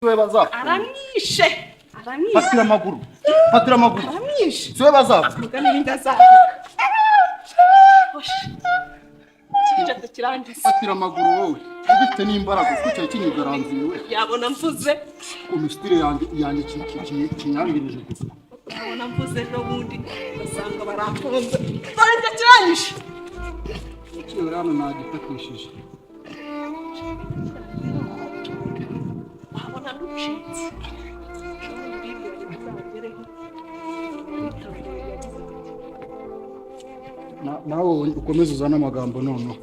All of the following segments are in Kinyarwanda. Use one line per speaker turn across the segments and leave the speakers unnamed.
Siwe bazapfa.
Aramwishe.
Fatira amaguru.
Aramwishe.
Siwe bazapfa.
Mugani n'indazavuga.
Fatira amaguru wowe. Ufite n'imbaraga kuko kinyigaranziwe.
Yabona mvuze.
Komistire yanjye kinyangirije gusa.
Yabona mvuze no bundi basanga barafunze. Banje kiranyishe.
Kiyo rano nagitakishije.
Wabona ducitse.
Nawe ukomeze uzana amagambo nono.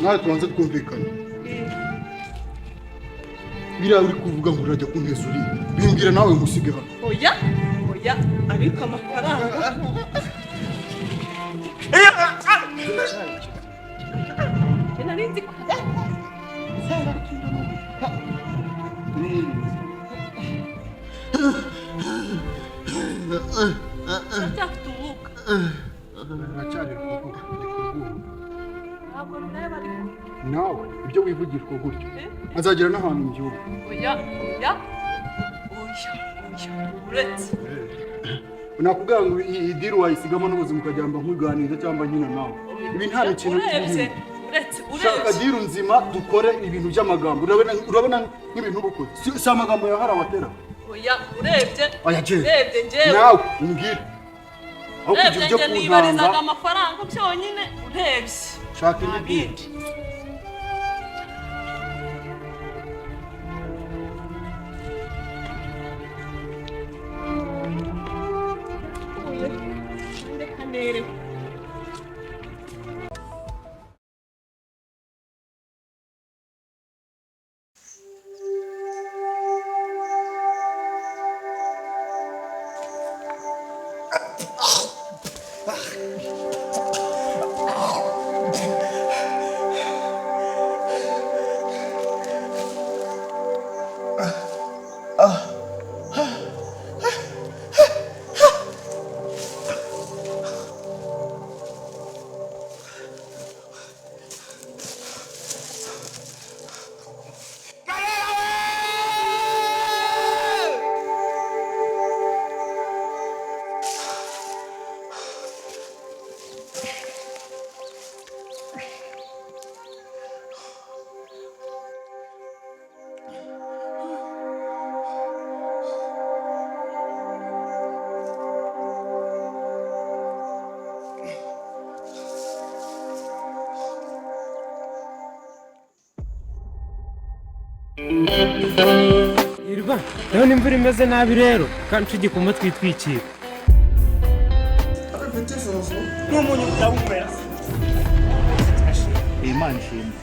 Nawe tubanze twumvikane. Biriya uri kuvuga ngo urajya kunteza uri. Bimbwira nawe musige hano.
Oya, ariko amafaranga. Nari kujya. Tuvuka.
Aracyari kuvuga. Nawe ibyo wivugishwa gutyo. Azagera n'ahantu mu gihugu.
Oya. Uretse.
Nakubwira ngo iyi diri wayisigamo n'ubuzima ukajyamba nk'uganiriza cyangwa nyina nawe. Ibi nta kintu
uretse.
Shaka diri nzima dukore ibintu by'amagambo. Urabona nk'ibintu bukora. Si amagambo yahara watera.
Oya, urebye.
Urebye njyewe. Nawe umbwire. Aho kugira ibyo kuntanga.
Nibarizaga amafaranga byonyine urebye.
Shaka ibindi.
Hirwa, ndabona imvura imeze nabi rero kandi tujye ku mutwe twitwikira.
N'umunyu ndawumera.
Imana ishimwe.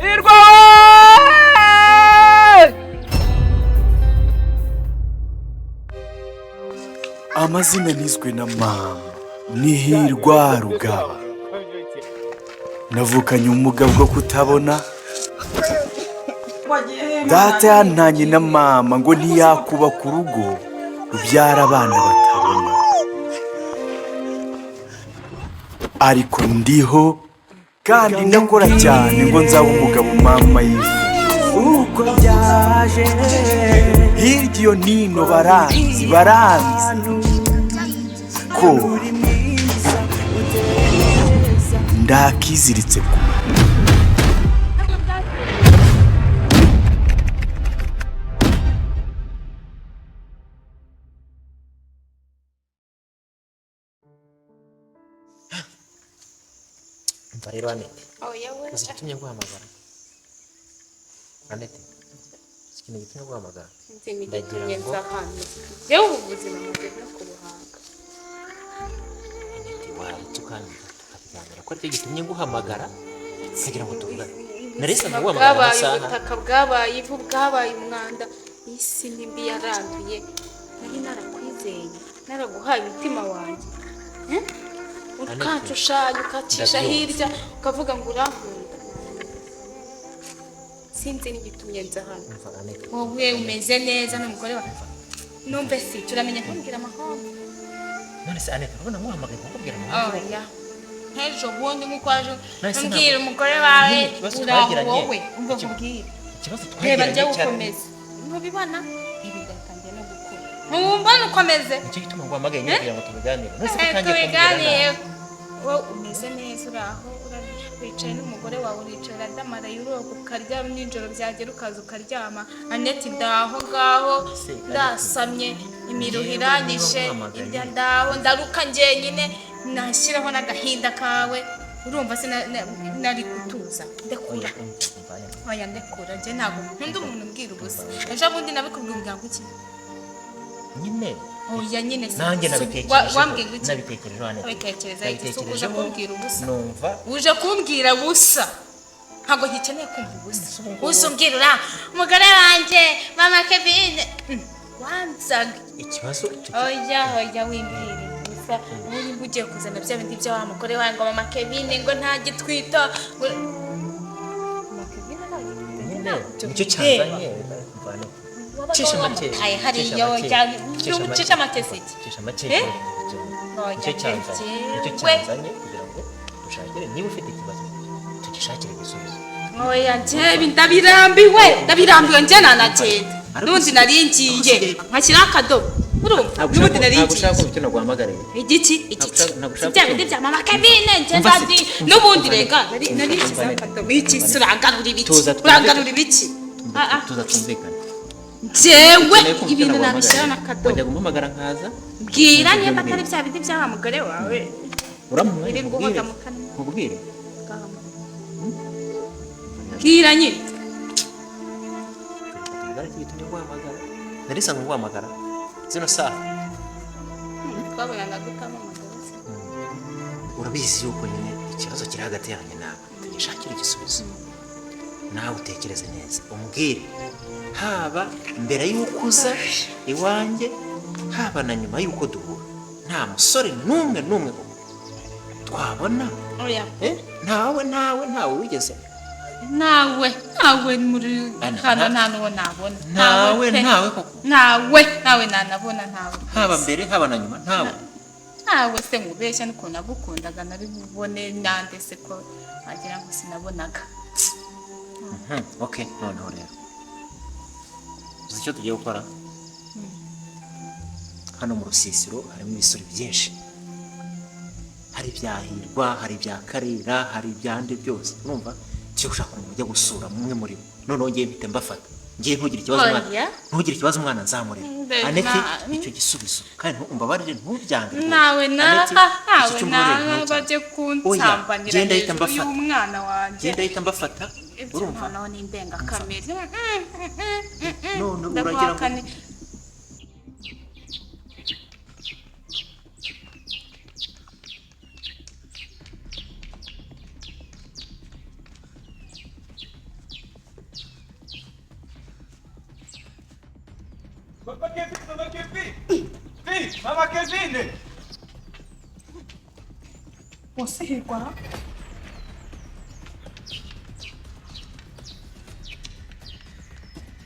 Hirwa!
Amazina nizwe na mama ni Hirwa Rugaba. Navukanye umugabo bwo kutabona. Data yantanye na mama ngo ntiyakuba ku rugo rubyara abana batabona. Ariko ndiho kandi ndakora cyane ngo nzaba umugabo mama yifuza. Uko byaje hirya iyo nino baranzi ko ndakiziritse ku
rero Anete. Uzi igitumye guhamagara? Anete. Ikintu gitumye guhamagara. Ndagira ngo
yewe ubuzima mugenda ku buhanga.
Anete watukanye tukabiganira ko ari gitumye guhamagara kugira ngo tuvugane. Narese guhamagara amasaha.
Ubutaka bwabaye ivu bwabaye umwanda isi nimbi yaranduye. Nari narakwizeye naraguhaye umutima wanjye. Ukancushanya ukacisha hirya ukavuga ngo urankunda. Sinzi n'igitumye nza hano. Wowe umeze neza n'umugore wawe. Numbe si turamenya kumbwira amahoro.
None se Anete urabona muhamagaye kumbwira amahoro?
Oya. nk'ejo bundi nk'uko waje umbwira umugore wawe uraho wowe umva nkubwire
ikibazo
reba njye
twagiranye
ukomeze ntubibona ibi gatangiye no gukora ntumbona ukomeze
nicyo gituma ngo wamagaye kugira ngo tubiganire
tubiganiye wowe umeze neza uraho wicaye n'umugore wawe uricaye uradamaraye uroga ukarya nijoro byagera ukaza ukaryama Aneti ndaho ngaho ndasamye imiruho iranyishe irya ndaho ndaruka njyenyine nashyiraho n'agahinda kawe urumva se nari gutuza ndekura oya ndekura njye ntabwo nkunda umuntu umbwira ubusa ejo bundi nabikubwira ngo iki
nyine
oya nyine
nanjye
nabitekereje uje kumbwira ubusa
numva
uje kumbwira busa ntabwo ngikeneye kumva ubusa uza umbwira umugore wanjye mama Kevin wanzaga
ikibazo
oya wimbwira ubusa ubu ugiye kuzana bya bindi bya wa mugore wawe ngo mama Kevin ngo ntagitwita
nicyo cyanzanye cisha make
hariyo cyane cisha make siki
cisha make nicyo cyanzanye kugira ngo dushakire niba ufite ikibazo tugishakire igisubizo
oya njyewe ndabirambiwe njye nanagenda n'ubundi naringiye nkashyiraho akadobo urumva n'ubundi naringiye
ntabwo ushaka kubikina guhamagariye
igiki bya bindi bya mama Kevin njye nzazi n'ubundi rega narishyizeho akadobo iki urangarura ibiki
tuza twumvikane
njyewe ibintu nabishyiraho n'akadobo
wajya guhamagara nkaza
bwira niba atari bya bindi bya wa mugore wawe
uramubwire
bwira nyine
narisa nguhamagara zino saha
twabonana gutamamagara
urabizi yuko nyine ikibazo kiri hagati yanjye nawe tugishakire igisubizo nawe utekereze neza umbwire haba mbere y'uko uza iwanjye haba na nyuma y'uko duhura nta musore n'umwe twabona ntawe wigeze
nawe muri hano nta n'uwo nabona
nawe
nanabona ntawe
haba mbere haba na nyuma
ntawe se ngubeshya n'ukuntu nagukundaga nabibone nande se ko wagira ngo sinabonaga
okay noneho rero uzi icyo tugiye gukora hano mu rusisiro harimo ibisore byinshi hari ibya Hirwa hari ibya Karera hari ibyande byose urumva cyo gushaka umuntu ujya gusura mumwe muri bo noneho ngiye mpite mbafata ngiye ntugire ikibazo umwana nzamurira Aneti icyo gisubizo kandi umbabarire ntubyange
nawe bajye kunsambanira uyu mwana wanjye
genda ahita mbafata urumva
noneho ni indengakamere
none uragira ngo
Mama Kevin!
Você Hirwa?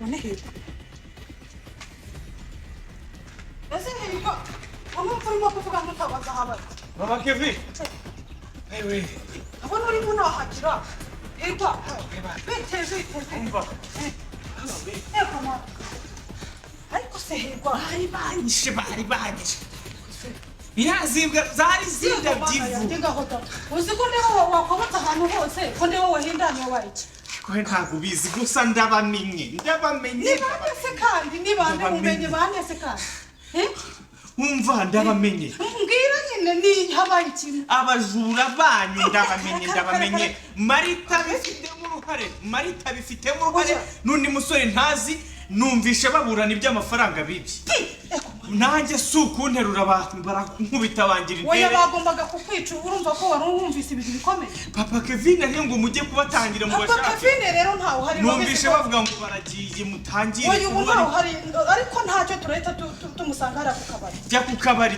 None Hirwa? Ese Hirwa? Urimo kuvuga ngo utabaza haba.
Mama Kevin! Ewe.
Abona uri muno hakira. Hirwa. Biteze.
Umva.
Mama. Ariko se Hirwa,
bari banyishe. Birazibwa zari zinda byivu.
Uzi ko niho wakobata ahantu hose ko niho wahindanye wabaye iki?
Ko ntago bizi gusa ndabamenye.
Se kandi nibande umenye bane se kandi.
Umva ndabamenye.
Mbwira nyine ni habaye iki?
Abajura banyu ndabamenye. Marita bifitemo uruhare n'undi musore ntazi numvishe baburana iby'amafaranga bibye. Nanjye sukunterura abantu barankubita bangira intebe.
Oya bagombaga kukwica urumva ko wari wumvise ibintu bikomeye.
Papa Kevin ariyo ngo mujye kubatangira mu bashaka.
Papa Kevin rero ntawe hari
numvishe bavuga ngo baragiye mutangire.
Oya ubu ntawe hari ariko ntacyo turahita tumusanga hariya ku kabari.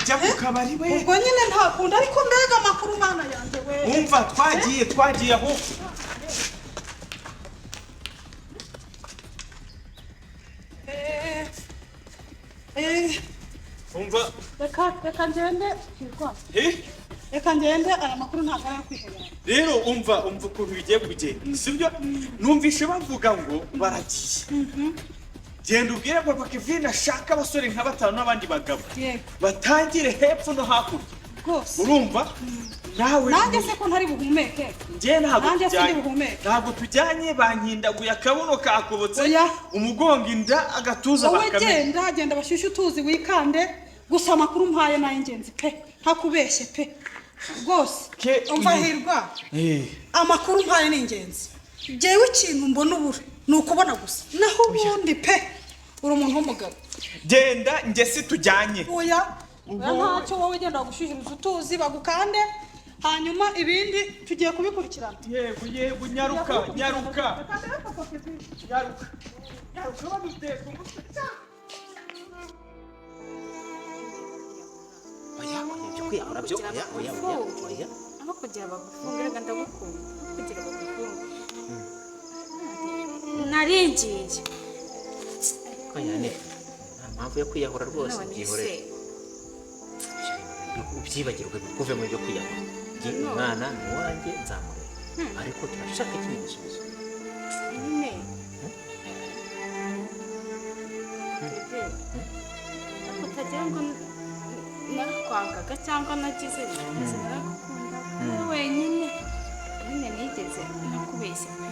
Jya ku kabari we.
Ubwo nyine ntakunda ariko mbega amakuru mwana yanjye we.
Umva twagiye aho.
Umva. Reka ngende Hirwa. reka ngende aya makuru ntabwo ari kwihebera.
rero umva ukuntu bigiye kugenda sibyo numvishe bavuga ngo baragiye genda ubwire papa Kevin ashaka abasore nka batanu n'abandi bagabo batangire hepfo no hakurya
rwose
urumva nawe
nanjye se ko ntari buhumeke
njye ntabwo tujyanye bankindaguye akabuno kakobotse umugongo inda agatuza
bakamenya wowe genda bashyushye utuzi wikande gusa amakuru mpaye n'ay'ingenzi pe ntakubeshye pe rwose umva Hirwa amakuru mpaye n'ingenzi jewe ikintu mbona ubure ni ukubona gusa naho ubundi pe uri umuntu w'umugabo
genda njye si tujyanye
oya ntacyo wowe genda bagushyuhiriza utuzi bagukande hanyuma ibindi tugiye kubikurikirana
yego nyaruka baduteka umutwe
oya ibyo kwiyahura byo oya
aho kugira bagufunge reka ndagukunda kugira bagufunge naringiye
oya ne nta mpamvu yo kwiyahura rwose byihorere ubyibagirwe kuve mu byo kwiyahura umwana ni uwanjye nzamurera ariko turashaka ikindi gisubizo
nyine utagira ngo narakwangaga cyangwa nagize neza narakukunda wenyine nyine nigeze nakubeshye pe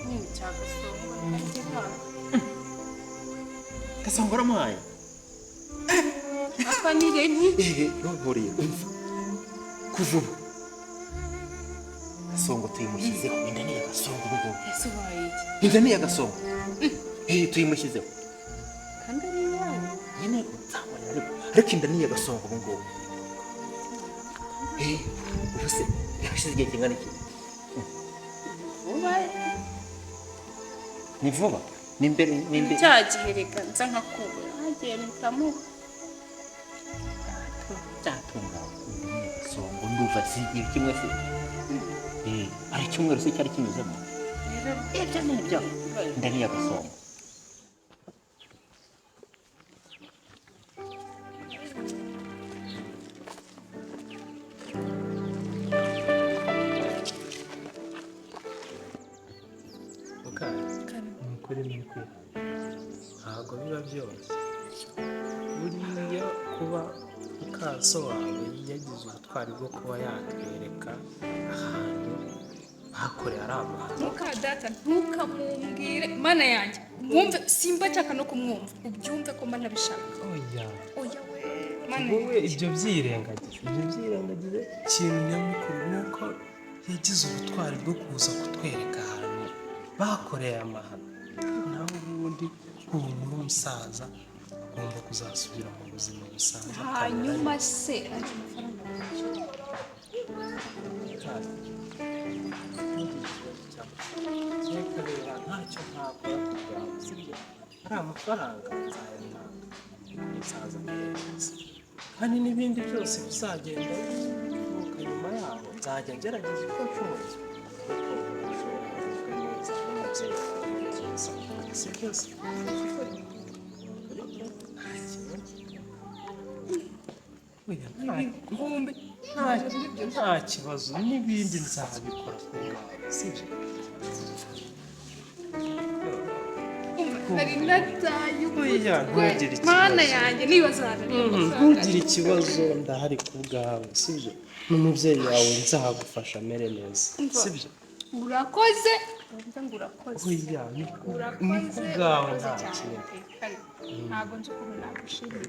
nyine cyagasonga nanjye ntabwo
gasongora amaye
aka nirenti
nturiye kuva ubu gasongo tuyimushyizeho inda ni agasongo n'ubwo inda ni agasongo tuyimushyizeho
kandi ari iwawe
nyine nzamurira ariko inda ni agasongo ubu ngubu ubu se yashyize igihe kingana iki ni vuba ni imbere
cya gihe reka nza nkakubura hagiye mpitamuha
cyatunga songo nduva zigiye kimwe se ari cyumweru se cyari kinyuzemo ibyo ni ibyo ndani y'agasongo
ntabwo biba byose buriya kuba mukaso wawe yagize ubutwari bwo kuba yatwereka ahantu bakoreye ari amahano
mukadata ntukamumbwire mana yanjye mwumve simba nshaka no kumwumva ubyumve ko mana bishaka
oya
we mana
wowe ibyo byirengagize ikintu nyamukuru ni uko yagize ubutwari bwo kuza kutwereka ahantu bakoreye amahano naho ubundi umuntu w'umusaza agomba kuzasubira mu buzima busanzwe
hanyuma se ari
amafaranga ntacyo ntakora kugira ngo sibyo ari amafaranga nzayatanga umusaza neza kandi n'ibindi byose bizagenda bivuka nyuma yaho nzajya ngerageza uko nshoboye si byose nta kibazo n'ibindi nzabikora ku ngaho sibyo
nari nataye
ntugire
mana
ikibazo
yanjye niba zananiye
ntugire ikibazo ndahari ku bwawe sibyo n'umubyeyi wawe nzagufasha amere neza sibyo
urakoze wumva ngo urakoze
oya ni ku bwawe nta kintu
ntabwo nzi ukuntu nagushimira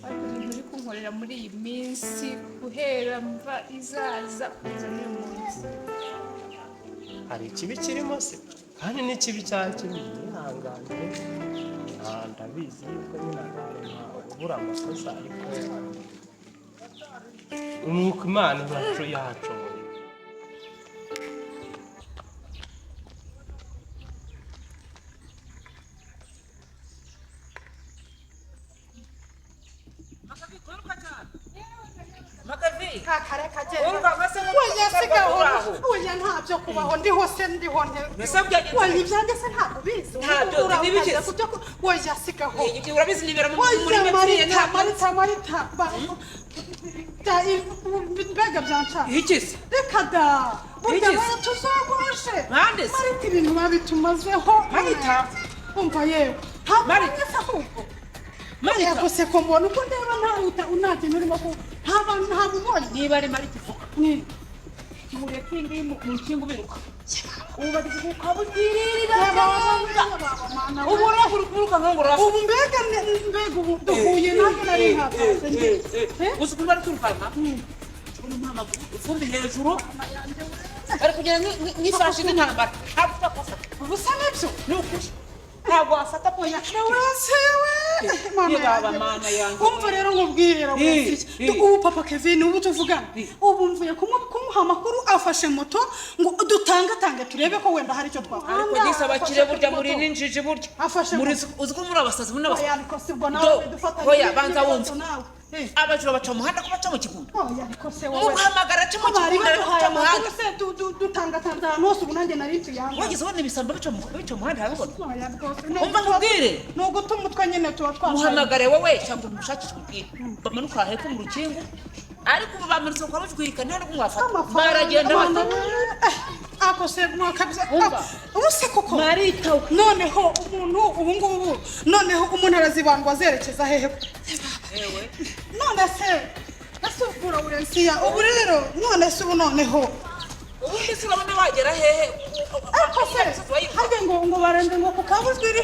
ariko ibintu uri kunkorera muri iyi minsi guhera mva izaza kugeza n'uyu munsi
hari ikibi kirimo se kandi n'ikibi cyari kirimo yihanganire ndabizi yuko nyine abantu ubura amakosa ariko umwuka imana yacu
oya ntabyo kubaho ndiho oya ibyanjye se ntabwo bizi oya sigaho
urabizi nibera mu
oya marita mbega byanca
Ikisi.
reka da burya nayo tuzagurushe
Bandese.
Marita ibintu babitumazeho
Marita.
umva yewe
Marita.
ahubwo
Marita.
yego se ko mbona uko ndeba ntawe unagenda urimo ko ntabubonye
Niba ari Marita ivuga.
ni
Mureke ngiyi mu kingo biruka. Ubadize ukabugirira. Ubu uraguruka ngo rafa.
ubu mbega ubu duhuye ntabwo nari nkakaze
Uzi ko bari turukana. Mama ufumbi hejuru. Ari kugera n'ifarashi y'intambara.
ubusa nibyo
Nukuri. Ntabwo afata ko
wesewe
mana yanjye.
umva rero nkubwirira ubu papa Kevin ubu tuvugana ubu mvuye kumuha amakuru afashe moto ngo dutangatange turebe ko wenda hari icyo twakora
Ariko gisaba kire burya muri ninjiji burya.
afashe
Muri uzi ko muri abasazi muri abasazi.
ariko sibwo nawe dufatanye
Hoya banza wumva.
nawe
Abajura baca umuhanda ko baca mu kigundo.
ariko se wowe
Umuhamagara aca mu
bari
kigundo ariko
baduhaye
baca mu muhanda.
amakuru se dutangatanze ahantu hose ubu nanjye nari tuyanga
Wageze ubona ibisambo bica mu muhanda harabona.
umva
Umva nkubwire.
ni uguta umutwe nyine tuba twashaye
Muhamagare wowe cyangwa umushakishe ubwire. Bamanuka hepfo mu rukingo. Ariko ubu bamanutse kwa bajwirika nta n'ubwo mwafata. Baragenda bata.
ako se mwakabya
Umva.
ubu se koko
Marita.
noneho umuntu ubu ngubu noneho umuntu arazibandwa azerekeza hehe
Ewe.
none se asubura urensiya ubu rero none se ubu noneho
Ubundi se urabona wagera hehe?
ako se harya ngo barende ngo kukabuzwiri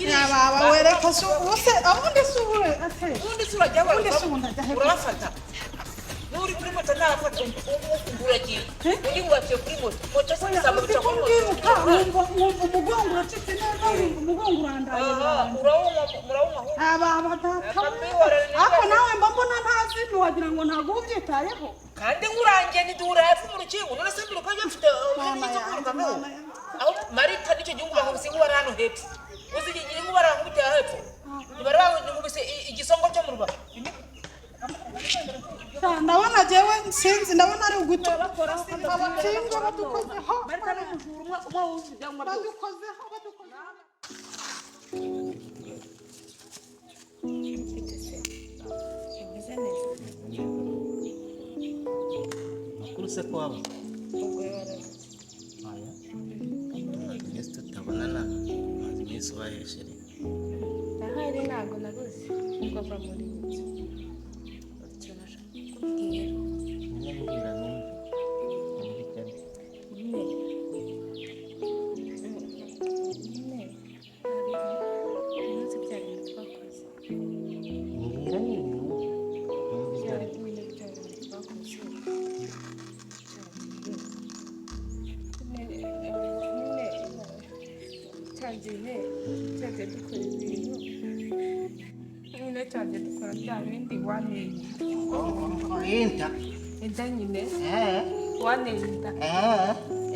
yababa wereka se ubu se abundi se ubu ate
Ubundi se urajya
ubundi se ubu ndajya hehe
urabafata. Nuri kuri moto nafata uragiye. Undi waciye kuri moto. Moto se isambo bica kuri moto.
umugongo uracitse neza umugongo urandaye
Murawunywa.
ako nawe mba mbona ntazi ntiwagira ngo ntabwo ubyitayeho
Kandi ngurangiye ntiduhura hepfo mu rukingo. None se mbiruka njye mfite ubumenyi bwo kwirukankaho. Aho Marita nicyo gihugu bahubise nk'ubara hano hepfo. Uzi iki gihe nk'ubara nk'ubutera hepfo. Ntibari bahubise igisongo cyo mu rubavu.
ndabona jewe sinzi ndabona ari uguto abakingo badukozeho
Makuru se ko waba? Aya. Nese tutabonana. Maze iminsi waheshere.
ahari ntabwo nabuze ubwo ava muri inzu icyo nashaka kubwira
Nyamubwira numve. Umvikane.
nyine hari umunsi bya bintu twakoze
Mbwira nyine numve. Numve ibyo ari byo.
nyine bya bintu twakoze cyagiye dukora ibintu nyine cyagiye dukora bya bindi waneye
Enta.
inda nyine waneye inda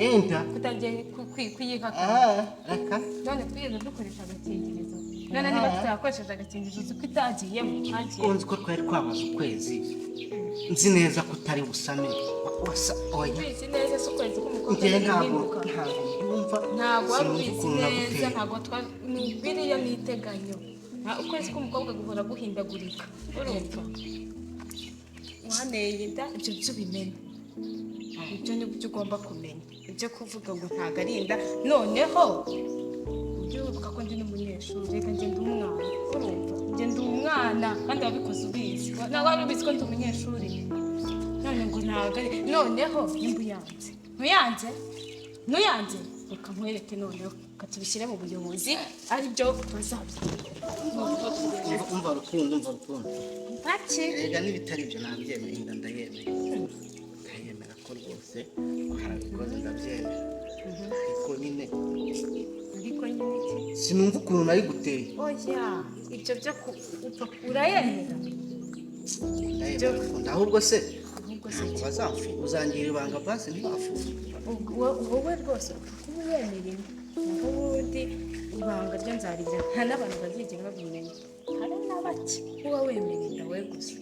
Enta.
kutagiye kuyihaka
Reka.
none twigeze dukoresha agakingirizo none niba tutayakoresheje agakingirizo uzi ko itagiyemo hagiye
Unzi ko twari twamaze ukwezi. Nzi neza ko utari busame. Wasa oya.
ubizi neza se ukwezi k'umukobwa
Njye ntabwo
ntibihinduka
yumva.
ntabwo wari ubizi neza ntabwo ni biriya ni iteganyo ukwezi k'umukobwa guhora guhindagurika urumva waneye inda ibyo byo ubimenya ibyo ni byo ugomba kumenya ibyo kuvuga ngo ntabwo ari inda noneho ujye wibuka ko ndi n'umunyeshuri reka ngenda umwana urumva ngenda umwana kandi wabikoze ubizi ntabwo wari ubizi ko ndi umunyeshuri none ngo ntabwo ari noneho nimba uyanze ntuyanze reka nkwereke noneho reka tubishyire mu buyobozi aribyo bazabyita
Umva rukundo.
bake
Erega n'ibitari ibyo nabyemera inda ndayemera. Ndayemera ko rwose ko harabikoze ndabyemera. Ariko nyine
iki
sinumva ukuntu nari guteye.
oya ibyo byo urayemera
Ndayemera rukundo. Ahubwo se
ahubwo se
bazamfu uzangira ibanga basi ntibafunge.
wowe rwose kuba uyemera inda naho ubundi ibanga ryo nzaribya nta n'abantu bazigera babimenya hari na bake uba wemera inda we gusa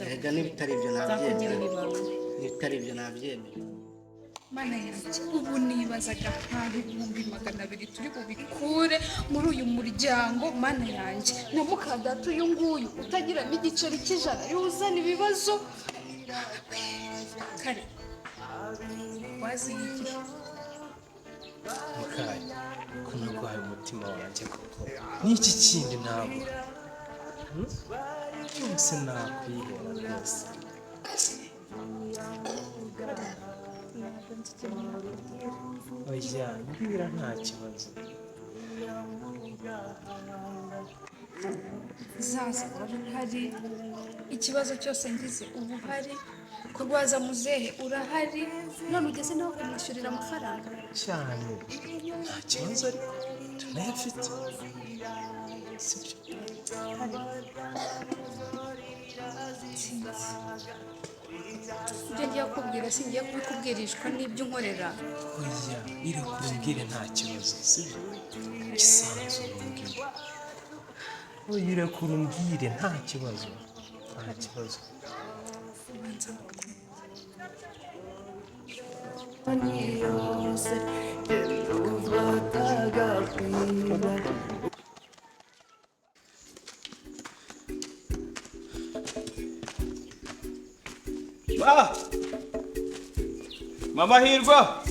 Erega n'ibitari ibyo
zakugirira
nabyemera.
ibanga
N'ibitari ibyo nabyemera.
mana yanjye ubu niba nibazaga nkaho 200,000 turi bubikure muri uyu muryango mana yanjye na mukadata uyu nguyu utagira n'igiceri cy'ijana yuzana ibibazo kare wazi iki
mukayi ko narwaye umutima wanjye koko n'iki kindi ntabwo yose nakwihera rwose oya mbwira nta kibazo
zaza urahari ikibazo cyose ngize ubu hari kurwaza muzehe urahari none ugeze nawe kumwishyurira amafaranga
cyane nta kibazo ariko tunayafite sibyo
ibyo ngiye kubwira singiye kubikubwirishwa n'ibyo unkorera
oya iri kumbwire nta kibazo sibyo gisanzwe umbwire oya iri kumbwire nta kibazo
Mama Hirwa.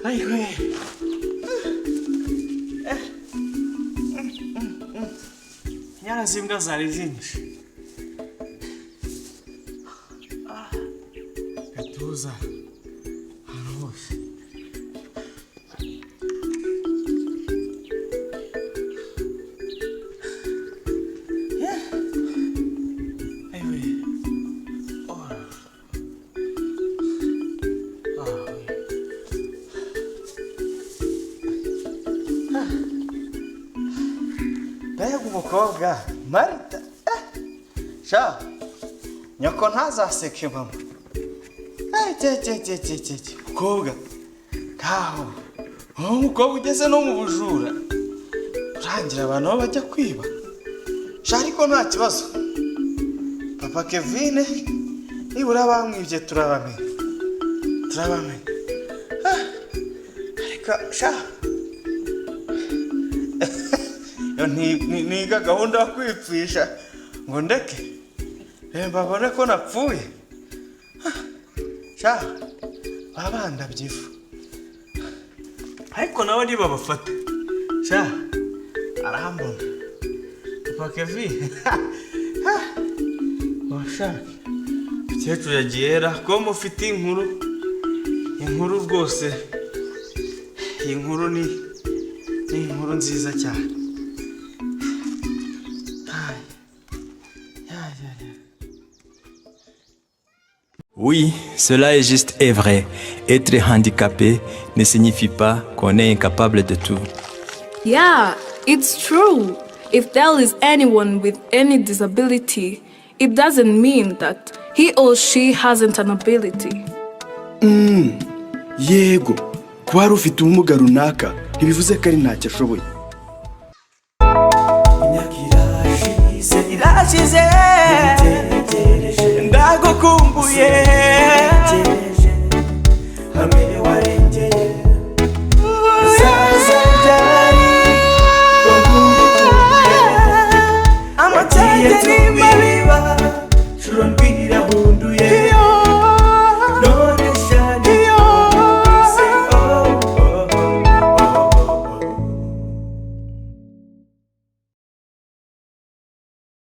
Aiwe. Nyara zimbwa zari zinshi. Gatuza. Hano hose. Aiwe. Mbega umukobwa Marita sha nyoko ntazaseke mama mukobwa kaho umukobwa ugeze no mu bujura urangira abantu aho bajya kwiba sha ariko nta kibazo papa Kevine nibura bamwibye turabamenya ariko sha niga gahunda yo kwipfisha ngo ndeke mbabone ko napfuye sha babanda byifu ariko nawe niba bafata sha arambona papa Kevin washaka mukecuru yagiye ko mufite inkuru rwose iyi nkuru ni inkuru nziza cyane.
Oui, cela est juste et vrai. Être handicapé ne signifie pas qu'on est incapable de tout.
Yeah, it's true. If there is anyone with any disability, it doesn't mean that he or she hasn't an ability.
Yego, kuba ari ufite ubumuga runaka ntibivuze ko ari ntacyo ashoboye.
Irashize ndagukumbuye